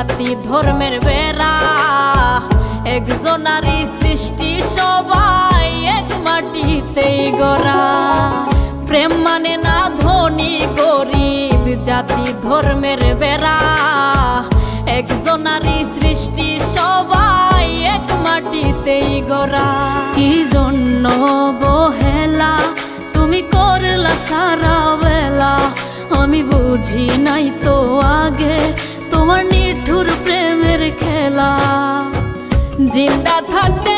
জাতি ধর্মের বেড়া, একজনারই সৃষ্টি সবাই এক মাটিতেই গড়া। প্রেম মানে না ধনী গরিব, জাতি ধর্মের বেড়া, একজনারই সৃষ্টি সবাই এক মাটিতেই গড়া। কি জন্য বহেলা তুমি করলা সারা বেলা, আমি বুঝি নাই তো আগে তোমার নিঠুর প্রেমের খেলা। জিন্দা থাকতে